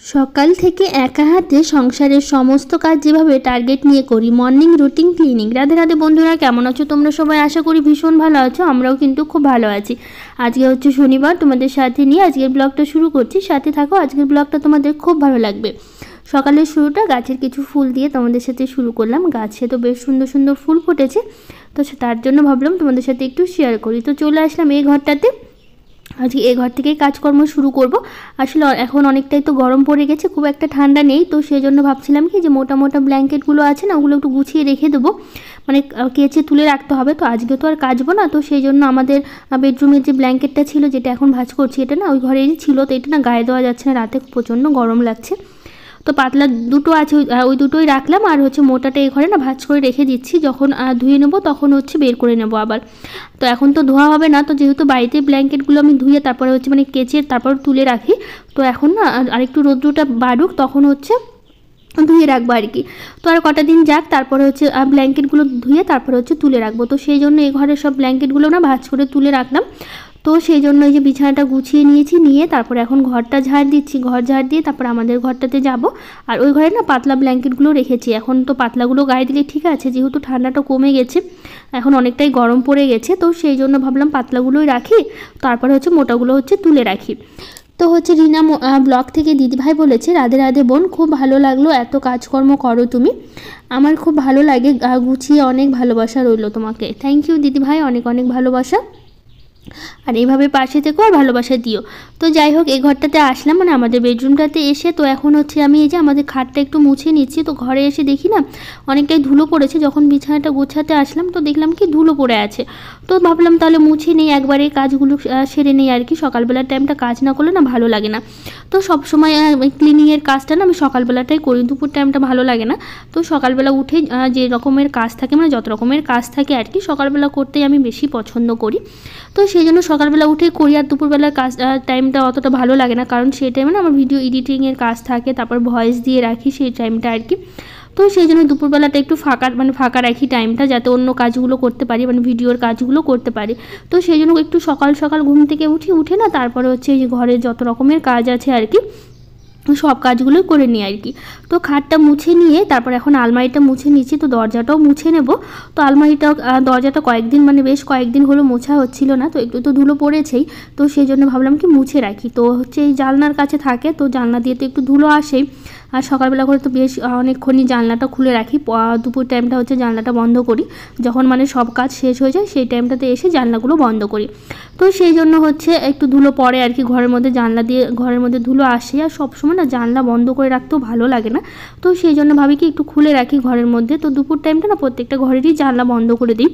সকাল থেকে একা হাতে সংসারের সমস্ত কাজ যেভাবে টার্গেট নিয়ে করি, morning routine cleaning. Radhe Radhe বন্ধুরা, কেমন আছো তোমরা সবাই? আশা করি ভীষণ ভালো আছো, আমরাও কিন্তু খুব ভালো আছি। আজকে হচ্ছে শনিবার, তোমাদের সাথে নিয়ে আজকের ব্লগটা শুরু করছি। সাথে থাকো, আজকের ব্লগটা তোমাদের খুব ভালো লাগবে। সকালের শুরুটা গাছের কিছু ফুল দিয়ে তোমাদের সাথে শুরু করলাম। গাছে তো বেশ সুন্দর সুন্দর ফুল ফুটেছে, তো তার জন্য ভাবলাম তোমাদের সাথে একটু শেয়ার করি। তো চলে আসলাম এই ঘরটাতে। আজকে এই ঘর থেকেই কাজকর্ম শুরু করব। আসলে এখন অনেকটাই তো গরম পড়ে গেছে, খুব একটা ঠান্ডা নেই, তো সেই জন্য ভাবছিলাম কি যে মোটা মোটা ব্ল্যাঙ্কেটগুলো আছে না, ওগুলো একটু গুছিয়ে রেখে দেবো, মানে কেচে তুলে রাখতে হবে। তো আজকে তো আর কাচবো না, তো সেই জন্য আমাদের বেডরুমের যে ব্ল্যাঙ্কেটটা ছিল, যেটা এখন ভাঁজ করছি, এটা না ওই ঘরেরই ছিল, তো এটা না গায়ে দেওয়া যাচ্ছে না, রাতে প্রচণ্ড গরম লাগছে। তো পাতলা দুটো আছে, ওই দুটোই রাখলাম। আর হচ্ছে মোটাটা এই ঘরে না ভাঁজ করে রেখে দিচ্ছি, যখন ধুয়ে নেবো তখন হচ্ছে বের করে নেবো আবার। তো এখন তো ধোয়া হবে না, তো যেহেতু বাড়িতে ব্ল্যাঙ্কেটগুলো আমি ধুয়ে তারপরে হচ্ছে মানে কেচে তারপর তুলে রাখি, তো এখন না আরেকটু রোদ্রটা বাড়ুক, তখন হচ্ছে ধুয়ে রাখবো আর কি। তো আর কটা দিন যাক, তারপরে হচ্ছে ব্ল্যাঙ্কেটগুলো ধুয়ে তারপরে হচ্ছে তুলে রাখবো। তো সেই জন্য এই ঘরের সব ব্ল্যাঙ্কেটগুলো না ভাঁজ করে তুলে রাখলাম। তো সেই জন্য এই যে বিছানাটা গুছিয়ে নিয়েছি, নিয়ে তারপরে এখন ঘরটা ঝাড় দিচ্ছি। ঘর ঝাড় দিয়ে তারপর আমাদের ঘরটাতে যাব। আর ওই ঘরে না পাতলা ব্ল্যাঙ্কেটগুলো রেখেছি। এখন তো পাতলাগুলো গায়ে দিলে ঠিক আছে, যেহেতু ঠান্ডাটা কমে গেছে, এখন অনেকটাই গরম পড়ে গেছে, তো সেই জন্য ভাবলাম পাতলাগুলোই রাখি, তারপরে হচ্ছে মোটাগুলো হচ্ছে তুলে রাখি। তো হচ্ছে রিনা ব্লগ থেকে দিদিভাই বলেছে, রাধে রাধে বোন, খুব ভালো লাগলো, এত কাজকর্ম করো তুমি, আমার খুব ভালো লাগে, গুছিয়ে, অনেক ভালোবাসা রইলো তোমাকে। থ্যাংক ইউ দিদিভাই, অনেক অনেক ভালোবাসা, আর এইভাবে পাশে থেকো আর ভালোবাসা দিও। তো যাই হোক, এই ঘরটাতে আসলাম, মানে আমাদের বেডরুমটাতে এসে, তো এখন হচ্ছে আমি এই যে আমাদের খাটটা একটু মুছে নিচ্ছি। তো ঘরে এসে দেখি না অনেকটাই ধুলো পড়েছে, যখন বিছানাটা গোছাতে আসলাম তো দেখলাম কি ধুলো পড়ে আছে। তো ভাবলাম তাহলে মুছে নেই, একবারে কাজগুলো সেরে নেই আর কি। সকালবেলার টাইমটা কাজ না করলে না ভালো লাগে না। তো সবসময় ক্লিনিংয়ের কাজটা না আমি সকালবেলাটাই করি, দুপুর টাইমটা ভালো লাগে না। তো সকালবেলা উঠে যে রকমের কাজ থাকে, মানে যত রকমের কাজ থাকে আর কি, সকালবেলা করতেই আমি বেশি পছন্দ করি। তো সেই জন্য সকালবেলা উঠে করি। আর দুপুরবেলার কাজ টাইমটা অতটা ভালো লাগে না, কারণ সেই টাইমে না আমার ভিডিও এডিটিংয়ের কাজ থাকে, তারপর ভয়েস দিয়ে রাখি সেই টাইমটা আর কি। তো সেই জন্য দুপুরবেলাটা একটু ফাঁকা রাখি টাইমটা, যাতে অন্য কাজগুলো করতে পারি, মানে ভিডিওর কাজগুলো করতে পারি। তো সেই জন্য একটু সকাল সকাল ঘুম থেকে উঠে না তারপরে হচ্ছে এই ঘরের যত রকমের কাজ আছে আর কি, সব কাজগুলোই করে নিই আর কি। তো খাটটা মুছে নিয়ে তারপর এখন আলমারিটা মুছে নিচ্ছি, তো দরজাটাও মুছে নেব। তো আলমারিটা দরজাটা কয়েকদিন, মানে বেশ কয়েকদিন হলো মোছা হচ্ছিল না, তো একটু তো ধুলো পড়েছেই, তো সেই জন্য ভাবলাম কি মুছে রাখি। তো হচ্ছে এই জানলার কাছে থাকে, তো জানলা দিয়ে তো একটু ধুলো আসেই, আর সকালবেলা করে তো বেশ অনেকক্ষণই জানলাটা খুলে রাখি। দুপুর টাইমটা হচ্ছে জানলাটা বন্ধ করি, যখন মানে সব কাজ শেষ হয়ে যায় সেই টাইমটাতে এসে জানলাগুলো বন্ধ করি। তো সেই জন্য হচ্ছে একটু ধুলো পড়ে আর কি ঘরের মধ্যে, জানলা দিয়ে ঘরের মধ্যে ধুলো আসে, আর সবসময় না জানলা বন্ধ করে রাখতেও ভালো লাগে না। তো সেই জন্য ভাবি কি একটু খুলে রাখি ঘরের মধ্যে। তো দুপুর টাইমটা না প্রত্যেকটা ঘরেরই জানলা বন্ধ করে দিই,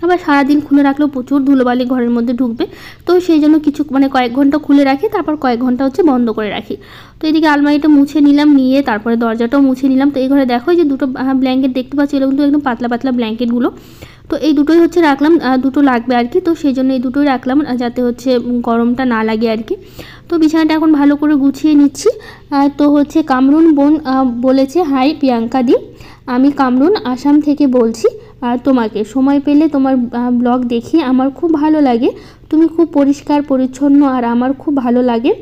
আবার সারাদিন খুলে রাখলেও প্রচুর ধুলোবালি ঘরের মধ্যে ঢুকবে। তো সেই জন্য কিছু মানে কয়েক ঘন্টা খুলে রাখি, তারপর কয়েক ঘন্টা হচ্ছে বন্ধ করে রাখি। তো এদিকে আলমারিটা মুছে নিলাম, নিয়ে তারপরে দরজাটাও মুছে নিলাম। তো এই ঘরে দেখো যে দুটো ব্ল্যাঙ্কেট দেখতে পাচ্ছি, এগুলো কিন্তু একদম পাতলা পাতলা ব্ল্যাঙ্কেটগুলো। তো এই দুটোই হচ্ছে রাখলাম, দুটো লাগবে আর কি, তো সেই জন্য এই দুটোই রাখলাম, যাতে হচ্ছে গরমটা না লাগে আর কি। তো বিছানাটা এখন ভালো করে গুছিয়ে নিচ্ছি। তো হচ্ছে কামরুন বোন বলেছে, হাই প্রিয়াঙ্কা দি, আমি কামরুন আসাম থেকে বলছি, তোমাকে সময় পেলে তোমার ব্লগ দেখি, আমার খুব ভালো লাগে, তুমি খুব পরিষ্কার পরিচ্ছন্ন, আর আমার খুব ভালো লাগে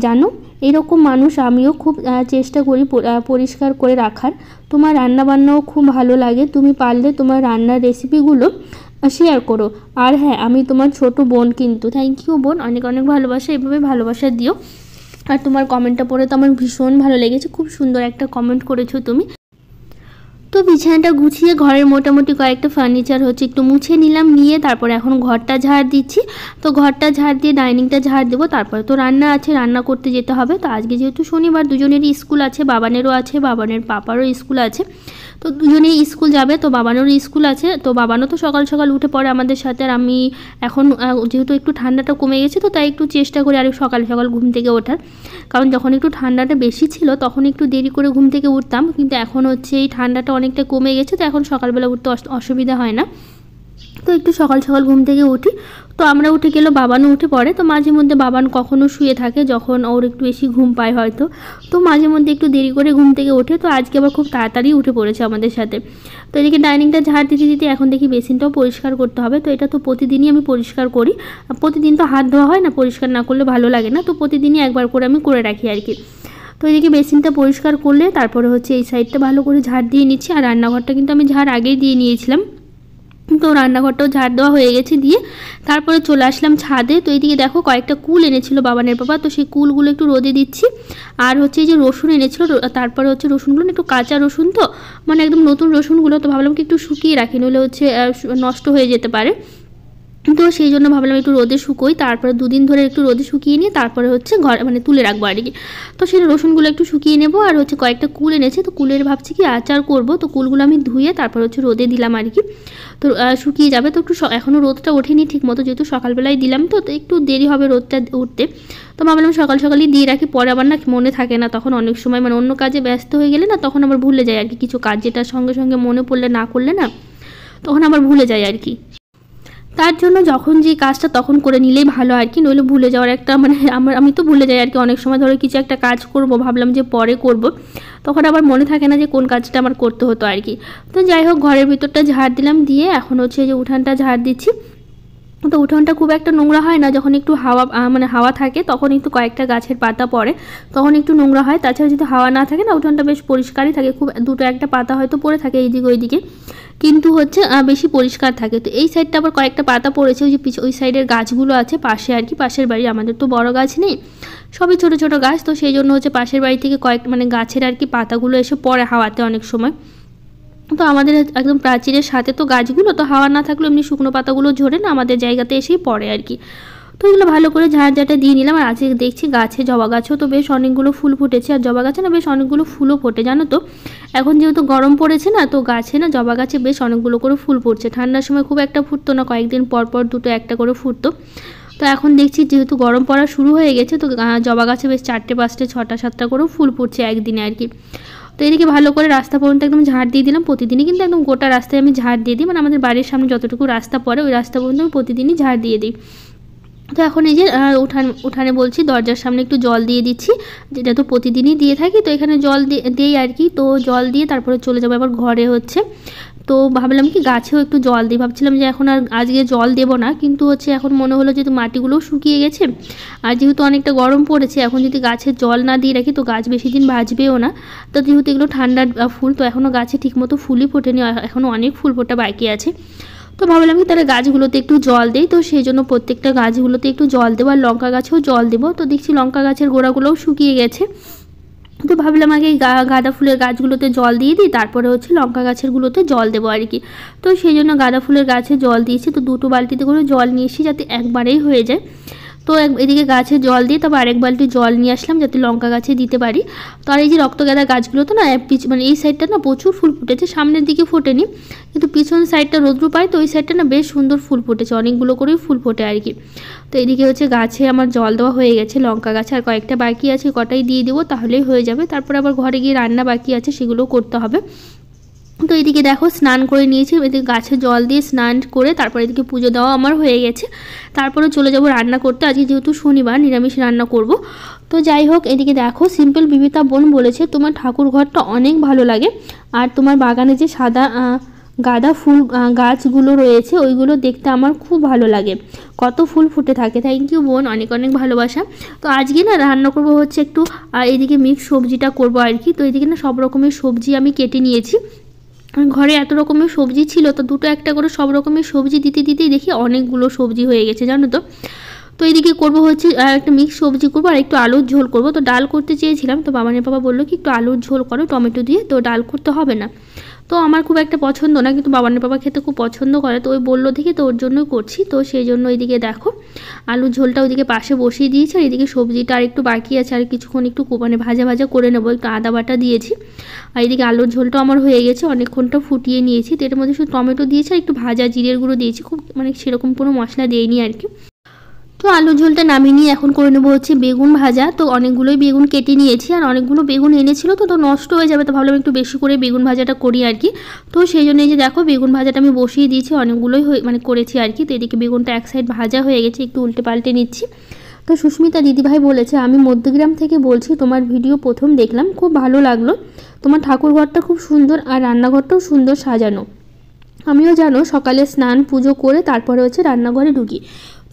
জানো, এরকম মানুষ আমিও খুব চেষ্টা করি পরিষ্কার করে রাখার। তোমার রান্নাবান্নাও খুব ভালো লাগে, তুমি পারলে তোমার রান্নার রেসিপিগুলো শেয়ার করো। আর হ্যাঁ, আমি তোমার ছোট বোন কিন্তু। থ্যাংক ইউ বোন, অনেক অনেক ভালোবাসা, এভাবে ভালোবাসা দিও। আর তোমার কমেন্টটা পড়ে তো আমার ভীষণ ভালো লেগেছে, খুব সুন্দর একটা কমেন্ট করেছো তুমি। তো বিছানাটা গুছিয়ে ঘরের মোটামুটি কয়েকটা ফার্নিচার হচ্ছে একটু মুছে নিলাম, নিয়ে তারপরে এখন ঘরটা ঝাড় দিচ্ছি। তো ঘরটা ঝাড় দিয়ে ডাইনিংটা ঝাড় দেবো, তারপরে তো রান্না আছে, রান্না করতে যেতে হবে। তো আজকে যেহেতু শনিবার, দুজনেরই স্কুল আছে, বাবানেরও আছে, বাবানের পাপারও স্কুল আছে, তো দুজনেই স্কুল যাবে। তো বাবানেরও স্কুল আছে, তো বাবানও তো সকাল সকাল উঠে পড়ে আমাদের সাথে। আর আমি এখন যেহেতু একটু ঠান্ডাটা কমে গেছে, তো তাই একটু চেষ্টা করি আর সকাল সকাল ঘুম থেকে ওঠার, কারণ যখন একটু ঠান্ডাটা বেশি ছিল তখন একটু দেরি করে ঘুম থেকে উঠতাম, কিন্তু এখন হচ্ছে এই ঠান্ডাটা অনেকটা কমে গেছে, তো এখন সকালবেলা উঠতে অসুবিধা হয় না। তো একটু সকাল সকাল ঘুম থেকে উঠি। তো আমরা উঠে গেলেও বাবানও উঠে পড়ে। তো মাঝে মধ্যে বাবান কখনো শুয়ে থাকে, যখন ওর একটু বেশি ঘুম পায় হয়তো, তো মাঝে মধ্যে একটু দেরি করে ঘুম থেকে ওঠে। তো আজকে আবার খুব তাড়াতাড়ি উঠে পড়েছে আমাদের সাথে। তো এদিকে ডাইনিংটা ঝাড় দিতে দিতে এখন দেখি বেসিনটাও পরিষ্কার করতে হবে। তো এটা তো প্রতিদিনই আমি পরিষ্কার করি, প্রতিদিন তো হাত ধোয়া হয় না, পরিষ্কার না করলে ভালো লাগে না, তো প্রতিদিনই একবার করে আমি করে রাখি আর কি। তো এদিকে বেসিনটা পরিষ্কার করলে তারপরে হচ্ছে এই সাইডটা ভালো করে ঝাড় দিয়ে নিচ্ছি। আর রান্নাঘরটা কিন্তু আমি ঝাড় আগেই দিয়ে নিয়েছিলাম, তো রান্নাঘরটাও ঝাড় দেওয়া হয়ে গেছে দিয়ে তারপরে চলে আসলাম ছাদে। তো এইদিকে দেখো কয়েকটা কুল এনেছিল বাবানের বাবা, তো সেই কুলগুলো একটু রোদে দিচ্ছি। আর হচ্ছে এই যে রসুন এনেছিল, তারপরে হচ্ছে রসুনগুলো একটু কাঁচা রসুন, তো মানে একদম নতুন রসুনগুলো, তো ভাবলাম কি একটু শুকিয়ে রাখি, নইলে হচ্ছে নষ্ট হয়ে যেতে পারে। তো সেই জন্য ভাবলাম একটু রোদে শুকোই, তারপরে 2 দিন ধরে একটু রোদে শুকিয়ে নিয়ে তারপরে হচ্ছে ঘর মানে তুলে রাখবো আর কি। তো সেই রসুনগুলো একটু শুকিয়ে নেবো। আর হচ্ছে কয়েকটা কুল এনেছে, তো কুলের ভাবছি কি আচার করব। তো কুলগুলো আমি ধুয়ে তারপর হচ্ছে রোদে দিলাম আর কি, তো শুকিয়ে যাবে। তো একটু এখনও রোদটা ওঠেনি ঠিক মতো, যেহেতু সকালবেলায় দিলাম, তো একটু দেরি হবে রোদটা উঠতে। তো ভাবলাম সকালই দিয়ে রাখি, পরে আবার না মনে থাকে না, তখন অনেক সময় মানে অন্য কাজে ব্যস্ত হয়ে গেলে না তখন আবার ভুলে যায় আর কি, কিছু কাজ যেটা সঙ্গে সঙ্গে মনে পড়লে না করলে না তখন আবার ভুলে যায় আর কি। তার জন্য যখন যে কাজটা তখন করে নিলেই ভালো আর কি, নইলে ভুলে যাওয়ার একটা মানে আমি তো ভুলে যাই আর কি। অনেক সময় ধরে কিছু একটা কাজ করব, ভাবলাম যে পরে করব, তখন আবার মনে থাকে না যে কোন কাজটা আমার করতে হতো আর কি। তো যাই হোক, ঘরের ভিতরটা ঝাড় দিলাম, দিয়ে এখন হচ্ছে যে উঠানটা ঝাড় দিচ্ছি। তো উঠোনটা খুব একটা নোংরা হয় না, যখন একটু হাওয়া থাকে তখন একটু কয়েকটা গাছের পাতা পড়ে, তখন একটু নোংরা হয়। তাছাড়া যদি হাওয়া না থাকে না উঠোনটা বেশ পরিষ্কারই থাকে, খুব 2-1টা পাতা হয়তো পড়ে থাকে এইদিকে ওইদিকে, কিন্তু হচ্ছে বেশি পরিষ্কার থাকে। তো এই সাইডটা আবার কয়েকটা পাতা পড়েছে, ওই যে ওই সাইডের গাছগুলো আছে পাশে আর কি, পাশের বাড়ি, আমাদের তো বড় গাছ নেই, সবই ছোট ছোট গাছ। তো সেই জন্য হচ্ছে পাশের বাড়ি থেকে মানে গাছের আর কি পাতাগুলো এসে পড়ে হাওয়াতে অনেক সময়। তো আমাদের একদম প্রাচীরের সাথে তো গাছগুলো, তো হাওয়া না থাকলেও এমনি শুকনো পাতাগুলো ঝরে না আমাদের জায়গাতে এসেই পড়ে আর কি। তো এগুলো ভালো করে ঝাড়টা দিয়ে নিলাম। আর আজকে দেখছি গাছে, জবা গাছেও তো বেশ অনেকগুলো ফুল ফুটেছে, আর জবা গাছে না বেশ অনেকগুলো ফুলও ফোটে জানো তো। এখন যেহেতু গরম পড়েছে না, তো গাছে না জবা গাছে বেশ অনেকগুলো করে ফুল ফুটছে। ঠান্ডার সময় খুব একটা ফুটতো না, কয়েকদিন পর পর 2-1টা করে ফুটতো। তো এখন দেখছি যেহেতু গরম পড়া শুরু হয়ে গেছে, তো জবা গাছে বেশ 4টে 5টে 6টা 7টা করেও ফুল ফুটছে একদিনে আর কি। তো এদিকে ভালো করে রাস্তা পর্যন্ত একদম ঝাড় দিয়ে দিলাম। প্রতিদিনই কিন্তু একদম গোটা রাস্তায় আমি ঝাড় দিয়ে দিই, মানে আমাদের বাড়ির সামনে যতটুকু রাস্তা পড়ে ওই রাস্তা পর্যন্ত আমি প্রতিদিনই ঝাড় দিয়ে দিই। তো এখন এই যে উঠানে বলছি দরজার সামনে একটু জল দিয়ে দিচ্ছি, যেটা তো প্রতিদিনই দিয়ে থাকি, তো এখানে জল দিই আর কি। তো জল দিয়ে তারপরে চলে যাবো আবার ঘরে হচ্ছে। তো ভাবলাম কি গাছেও একটু জল দিই, ভাবছিলাম যে এখন আর আজকে জল দেবো না, কিন্তু হচ্ছে এখন মনে হলো যেহেতু মাটিগুলোও শুকিয়ে গেছে আর যেহেতু অনেকটা গরম পড়েছে, এখন যদি গাছে জল না দিয়ে রাখি তো গাছ বেশি দিন বাঁচবেও না। তো যেহেতু এগুলো ঠান্ডার ফুল, তো এখনও গাছে ঠিকমতো ফুলই ফোটেনি, এখনও অনেক ফুল ফোটা বাকি আছে। তো ভাবলাম কি তাহলে গাছগুলোতে একটু জল দেই, তো সেই জন্য প্রত্যেকটা গাছগুলোতে একটু জল দেবো, আর লঙ্কা গাছেও জল দেবো। তো দেখছি লঙ্কা গাছের গোড়াগুলোও শুকিয়ে গেছে, তো ভাবলাম আগে গাঁদা ফুলের গাছগুলোতে জল দিয়ে দিই, তারপরে হচ্ছে লঙ্কা গাছেরগুলোতে জল দেবো আর কি। তো সেই জন্য গাঁদা ফুলের গাছে জল দিয়েছি, তো 2টো বালতিতে করে জল নিয়ে এসি যাতে একবারেই হয়ে যায়। তো এদিকে গাছে জল দিয়ে তারপর আরেক বালতি জল নিয়ে আসলাম যাতে লঙ্কা গাছে দিতে পারি। তো আর এই যে রক্তগাঁদা গাছগুলো তো না মানে এই সাইডটা না প্রচুর ফুল ফুটেছে, সামনের দিকে ফোটেনি, কিন্তু পিছন সাইডটা রোদ্রু পায়, তো ওই সাইডটা না বেশ সুন্দর ফুল ফুটেছে, অনেকগুলো করেই ফুল ফোটে আর কি। তো এদিকে হচ্ছে গাছে আমার জল দেওয়া হয়ে গেছে, লঙ্কা গাছে আর কয়েকটা বাকি আছে, কটাই দিয়ে দেবো তাহলেই হয়ে যাবে। তারপর আবার ঘরে গিয়ে রান্না বাকি আছে, সেগুলোও করতে হবে। তো এদিকে দেখো স্নান করে নিয়েছি, এদিকে গাছে জল দিয়ে স্নান করে তারপর এদিকে পুজো দেওয়া আমার হয়ে গেছে। তারপরে চলে যাব রান্না করতে, আজকে যেহেতু শনিবার নিরামিষ রান্না করব। তো যাই হোক, এদিকে দেখো সিম্পল বিবিতা বোন বলেছে তোমার ঠাকুর ঘরটা অনেক ভালো লাগে, আর তোমার বাগানে যে সাদা গাঁদা ফুল গাছগুলো রয়েছে ওইগুলো দেখতে আমার খুব ভালো লাগে, কত ফুল ফুটে থাকে। থ্যাংক ইউ বোন, অনেক অনেক ভালোবাসা। তো আজকে না রান্না করব হচ্ছে একটু এইদিকে মিক্স সবজিটা করব আর কি। তো এইদিকে না সব রকমের সবজি আমি কেটে নিয়েছি, ঘরে এত রকমের সবজি ছিল, তো 2-1টা করে সব রকমের সবজি দিতেই দেখি অনেকগুলো সবজি হয়ে গেছে জানো তো। তো এইদিকে করবো হচ্ছে একটা মিক্স সবজি করবো আর একটু আলুর ঝোল করবো। তো ডাল করতে চেয়েছিলাম, তো বাবানের বাবা বললো কি একটু আলুর ঝোল করো টমেটো দিয়ে, তো ডাল করতে হবে না। তো আমার খুব একটা পছন্দ না, কিন্তু বাবানের বাবা খেতে খুব পছন্দ করে, তো ওই বললো দেখি, তো ওর জন্যই করছি। তো সেই জন্য এইদিকে দেখো আলুর ঝোলটা ওইদিকে পাশে বসিয়ে দিয়েছি, আর এদিকে সবজিটা আর একটু বাকি আছে, আর কিছুক্ষণ একটু মানে ভাজা করে নেবো, একটু আদা বাটা দিয়েছি। আর এদিকে আলুর ঝোলটা আমার হয়ে গেছে, অনেকক্ষণটা ফুটিয়ে নিয়েছি। তো এর মধ্যে শুধু টমেটো দিয়েছি আর একটু ভাজা জিরের গুঁড়ো দিয়েছি, খুব মানে সেরকম কোনো মশলা দিইনি আর কি। তো আলুর ঝোলটা নামিয়ে নিয়ে এখন করে নেবো হচ্ছে বেগুন ভাজা। তো অনেকগুলোই বেগুন কেটে নিয়েছি, আর অনেকগুলো বেগুন এনেছিল, তো নষ্ট হয়ে যাবে, তো ভাবলাম একটু বেশি করে বেগুন ভাজাটা করি আর কি। তো সেই জন্য এই যে দেখো বেগুন ভাজাটা আমি বসিয়ে দিয়েছি, অনেকগুলোই মানে করেছি আর কি। তো এদিকে বেগুনটা এক সাইড ভাজা হয়ে গেছে, একটু উল্টে পাল্টে নিচ্ছি। তো সুস্মিতা দিদিভাই বলেছে আমি মধ্যগ্রাম থেকে বলছি, তোমার ভিডিও প্রথম দেখলাম, খুব ভালো লাগলো, তোমার ঠাকুর ঘরটা খুব সুন্দর আর রান্নাঘরটাও সুন্দর সাজানো। আমিও জানো সকালে স্নান পুজো করে তারপরে হচ্ছে রান্নাঘরে ঢুকি।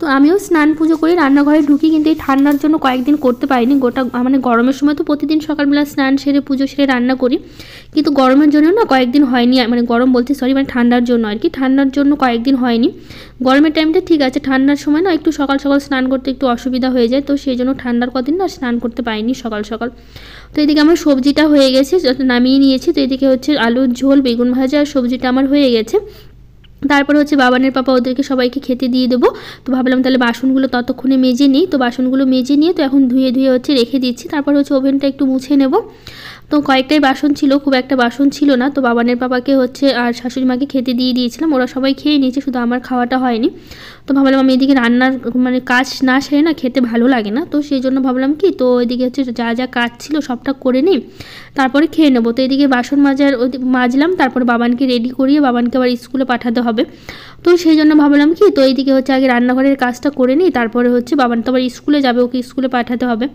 তো আমিও স্নান পুজো করি, রান্নাঘরে ঢুকি, কিন্তু এই ঠান্ডার জন্য কয়েকদিন করতে পারিনি। গোটা মানে গরমের সময় তো প্রতিদিন সকালবেলা স্নান সেরে পুজো সেরে রান্না করি, কিন্তু গরমের জন্য না কয়েকদিন হয়নি, মানে গরম বলতে সরি মানে ঠান্ডার জন্য আর কি, ঠান্ডার জন্য কয়েকদিন হয়নি। গরমের টাইমটা ঠিক আছে, ঠান্ডার সময় না একটু সকাল সকাল স্নান করতে একটু অসুবিধা হয়ে যায়, তো সেই জন্য ঠান্ডার কদিন না স্নান করতে পারিনি সকাল সকাল। তো এদিকে আমার সবজিটা হয়ে গেছে, নামিয়ে নিয়েছি। তো এদিকে হচ্ছে আলুর ঝোল, বেগুন ভাজা আর সবজিটা আমার হয়ে গেছে। তারপর হচ্ছে বাবানের পাপা ওদেরকে সবাইকে খেতে দিয়ে দেবো। তো ভাবলাম তাহলে বাসনগুলো ততক্ষণে মেজে নিই। তো বাসনগুলো মেজে নিয়ে তো এখন ধুয়ে ধুয়ে হচ্ছে রেখে দিচ্ছি। তারপর হচ্ছে ওভেনটা একটু মুছে নেব। তো কয়েকটাই বাসন ছিল, খুব একটা বাসন ছিল না। তো বাবানের পাপাকে হচ্ছে আর শাশুড়ি মাকে খেতে দিয়ে দিয়েছিলাম, ওরা সবাই খেয়ে নিয়েছে, শুধু আমার খাওয়াটা হয়নি। তো ভাবলাম আমি এদিকে রান্নার মানে কাজ না সেরে না খেতে ভালো লাগে না, তো সেই জন্য ভাবলাম কি তো এদিকে হচ্ছে যা যা কাজ ছিল সবটা করে নিই, তারপরে খেয়ে নেবো। তো এদিকে বাসন মাজলাম, তারপরে বাবানকে রেডি করিয়ে বাবানকে আবার স্কুলে পাঠাতে হবে। তো সেই জন্য ভাবলাম কি তো এইদিকে হচ্ছে আগে রান্নাঘরের কাজটা করে নিই, তারপরে হচ্ছে বাবান তো আবার স্কুলে যাবে, ওকে স্কুলে পাঠাতে হবে।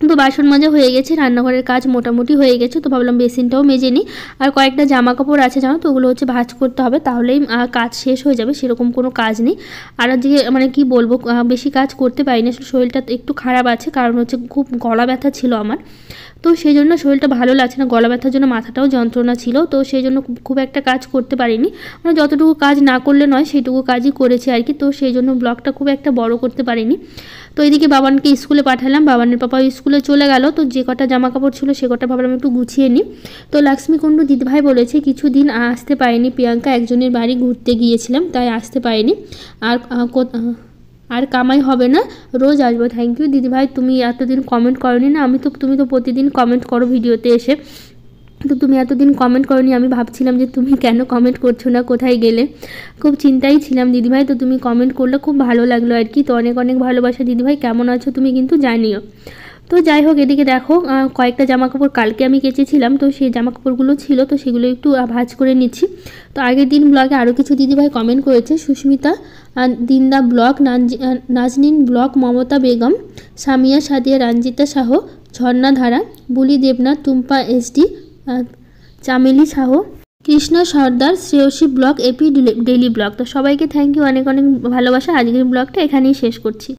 তো বাসন মাজা হয়ে গেছে, রান্নাঘরের কাজ মোটামুটি হয়ে গেছে। তো ভাবলাম বেসিনটাও মেজে নিই। আর কয়েকটা জামা কাপড় আছে জানো তো, ওগুলো হচ্ছে ভাঁজ করতে হবে, তাহলেই কাজ শেষ হয়ে যাবে, সেরকম কোনো কাজ নেই। আর আজকে মানে কি বলবো, বেশি কাজ করতে পারিনি, আসলে শরীরটা একটু খারাপ আছে, কারণ হচ্ছে খুব গলা ব্যথা ছিল আমার। তো সেই জন্য শরীরটা ভালো লাগছে না, গলা ব্যথার জন্য মাথাটাও যন্ত্রণা ছিল, তো সেই জন্য খুব একটা কাজ করতে পারিনি। মানে যতটুকু কাজ না করলে নয় সেইটুকু কাজই করেছি আর কি। তো সেই জন্য ব্লগটা খুব একটা বড় করতে পারিনি। তো এদিকে বাবানকে স্কুলে পাঠালাম, বাবানের পাপা স্কুলে চলে গেল। তো যে কটা জামা কাপড় ছিল সে কটা ভাবলাম একটু গুছিয়ে নিই। তো লক্ষ্মী কুণ্ডু দিদিভাই বলেছে কিছুদিন আসতে পারেনি, প্রিয়াঙ্কা একজনের বাড়ি ঘুরতে গিয়েছিলাম তাই আসতে পারেনি, আর কামাই হবে না, রোজ আসবো। থ্যাংক ইউ দিদিভাই, তুমি এতদিন কমেন্ট করোনি না, তুমি তো প্রতিদিন কমেন্ট করো ভিডিওতে এসে, তো তুমি এতদিন কমেন্ট করোনি, আমি ভাবছিলাম যে তুমি কেন কমেন্ট করছো না, কোথায় গেলে, খুব চিন্তায় ছিলাম দিদিভাই। তো তুমি কমেন্ট করলে খুব ভালো লাগলো আর কি। তো অনেক অনেক ভালোবাসা দিদিভাই, কেমন আছো তুমি কিন্তু জানিও। তো যাই হোক, এদিকে দেখো কয়েকটা জামাকাপড় কালকে আমি কেচেছিলাম, তো সেই জামাকাপড়গুলো ছিল, তো সেগুলো একটু ভাঁজ করে নিচ্ছি। তো আগের দিন ব্লগে আরও কিছু দিদিভাই কমেন্ট করেছে, Susmita Dinda blog, Nazneen blog, Mamata Begum, Samia Sadia, Ranjita Shah, Jharna Dhara, Buli Debnath, Tumpa SD, Chameli Shah, Krishna Sardar, Shreyasi blog, AP daily blog. তো সবাইকে থ্যাংক ইউ, অনেক অনেক ভালোবাসা। আজকের ব্লগটা এখানেই শেষ করছি।